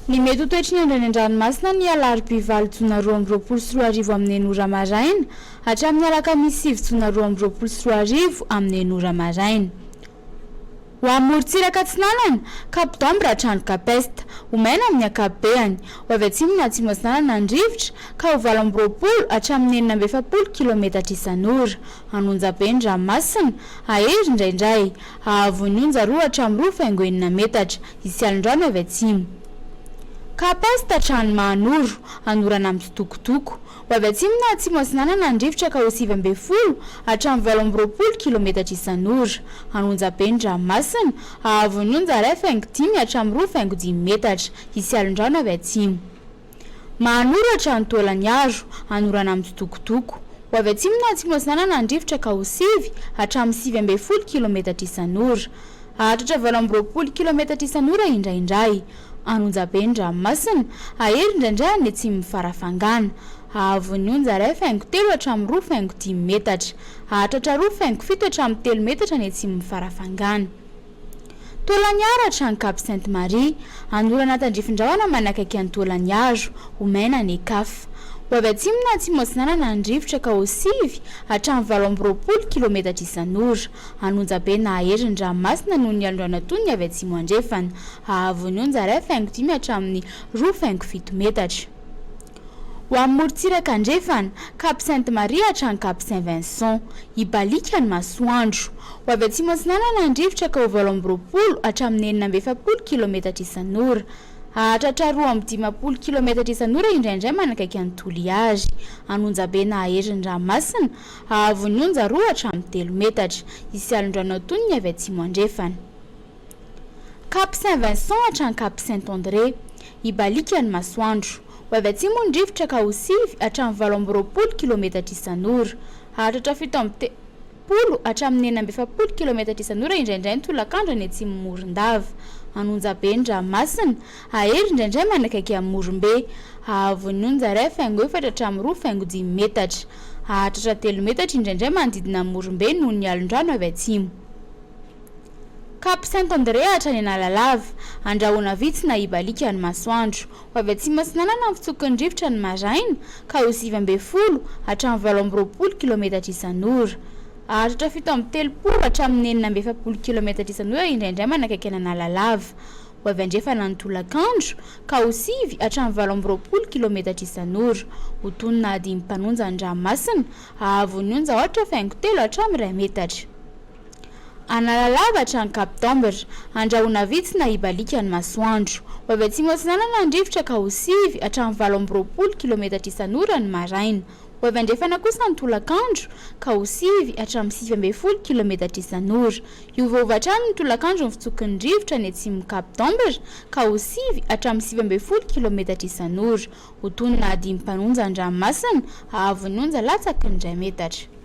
Ny mety ho toetriny andreny an-dranomasina ny alarobia 2024 amin'ny enora maraina hatramin'ny alakamisy 2024 amin'ny enora maraina. Ho amin'ny morontsiraka atsinanana Cap d'Ambre hatrany Capesta ho maina amin'ny ankapobeny, ho avy atsimo na atsimo atsinanana andrivotra ka ho 20 hatramin'ny 440 kilometatra isan'ora. Anonjabeny ranomasina ahery indraindray, ahavon'ny onja 2 hatramin'ny 2,4 metatra isy alin-drano avy atsimo. Capesta trano manoro anorana mitsitokotoko, ho avy atsimo na atsimo atsinanana andrivotra ka ho 9 hatramin'ny 20 kilometatra isan'ora. Anonjabeny ranomasina ahavon'ny onja 2,5 hatramin'ny 2,5 metatra isy alin-drano avy atsimo. Manoro hatrany Tolaniaro anorana mitsitokotoko, ho avy atsimo na atsimo atsinanana andrivotra ka ho 9 hatramin'ny 9 kilometatra isan'ora. Hahatratra 20 kilometatra isan'ora indraindray. Anonjabeny ranomasina ahery indraindray any atsimo farafangana, ahavon'ny onja 2,3 hatramin'ny 2,10 metatra, hahatratra 2,7 hatramin'ny 3 metatra any atsimo farafangana. Tolaniaro hatrany Cap Sainte-Marie anorana tandrifin-drahona manakaiky any Tolaniaro ho maina ny Ekafa, ho avy atsimo na atsimo atsinanana andrivotra ka ho 9 hatramin'ny 20 kilometatra isan'ora. Anonjabeny ahery ny ranomasina noho ny alin-drano antonony avy atsimo andrefana, ahavon'ny onja 2,5 hatramin'ny 2,7 metatra. Ho amin'ny morontsiraka andrefana Cap Sainte-Marie hatrany Cap Saint-Vincent ibalika ny masoandro, ho avy atsimo atsinanana andrivotra ka ho 20 hatramin'ny 440 kilometatra isan'ora. Hahatratra 2,15 kilometatra isan'ora indraindray manakaiky any Toliary. Anonjabeny ahery ny ranomasina ahavon'ny onja 2 hatramin'ny 3 metatra isy alin-drano antonony avy atsimo andrefana. Cap Saint-Vincent hatrany Cap Saint-André ibalika ny masoandro, ho avy atsimo andrivotra ka ho 9 hatramin'ny 20 kilometatra isan'ora. Hahatratra 17 hatramin'ny 440 kilometatra isan'ora indraindray ny tolakandro any atsimo Morondava. Anonjabeny ranomasina ahery indraindray manakaiky amin'ny Morombe, ahavon'ny onja 2,4 hatramin'ny 2,10 metatra, hahatratra 3 metatra indraindray manodidina amin'ny Morombe noho ny alin-drano avy atsimo. Cap Saint-André hatrany Analalava andrahoana vitsy na ibalika ny masoandro, ho avy atsimo atsinanana fitsokon'ny rivotra ny maraina ka ho 20 hatramin'ny 20 kilometatra isan'ora. Hahatratra 17 hatramin'ny 440 kilometatra isan'ora indraindray manakaiky ny Analalava, ho avy andrefana ny tolakandro ka ho 9 hatramin'ny 20 kilometatra isan'ora. Ho tonona adimy mpanonja ny ranomasina ahavon'ny onja 8,3 hatramin'ny 2 metatra. Analalava hatrany Cap d'Ambre andrahoana vitsy na ibalika ny masoandro, ho avy atsimo atsinanana andrivotra ka ho 9 hatramin'ny 20 kilometatra isan'ora ny maraina. Ho avy andrefana kosa ny tolakandro ka ho 9 hatramin'ny 9 kilometatra isan'ora. Iovaova hatrany ny tolakandro ny fitsokon'ny rivotra ny atsimo Cap d'Ambre ka ho 9 hatramin'ny 9 kilometatra isan'ora. Ho tonona adimy mpanonja ny ranomasina ahavon'ny onja latsaky ny 2 metatra.